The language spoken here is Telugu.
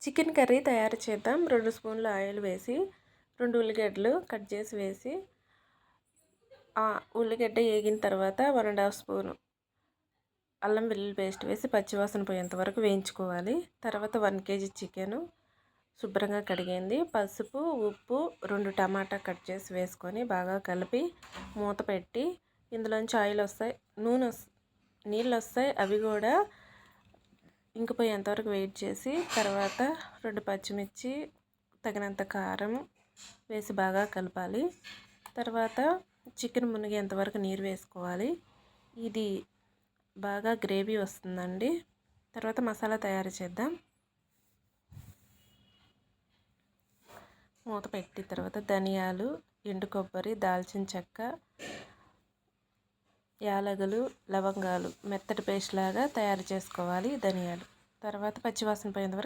చికెన్ కర్రీ తయారు చేద్దాం. 2 స్పూన్ల ఆయిల్ వేసి 2 ఉల్లిగడ్డలు కట్ చేసి వేసి ఉల్లిగడ్డ వేగిన తర్వాత 1½ స్పూను అల్లం వెల్లుల్లి పేస్ట్ వేసి పచ్చివాసన పోయేంత వరకు వేయించుకోవాలి. తర్వాత 1 kg చికెను శుభ్రంగా కడిగింది, పసుపు, ఉప్పు, 2 టమాటా కట్ చేసి వేసుకొని బాగా కలిపి మూత పెట్టి ఇందులోంచి ఆయిల్ వస్తాయి, నీళ్ళు వస్తాయి, అవి కూడా ఇంకిపోయేంతవరకు వెయిట్ చేసి తర్వాత 2 పచ్చిమిర్చి, తగినంత కారం వేసి బాగా కలపాలి. తర్వాత చికెన్ మునిగేంతవరకు నీరు వేసుకోవాలి. ఇది బాగా గ్రేవీ వస్తుందండి. తర్వాత మసాలా తయారు చేద్దాం. మూత పెట్టి తర్వాత ధనియాలు, ఎండు కొబ్బరి, దాల్చిన చెక్క, యాలకులు, లవంగాలు మెత్తటి పేస్ట్ లాగా తయారు చేసుకోవాలి. ధనియాలు తర్వాత పచ్చివాసన పోయేంత వరకు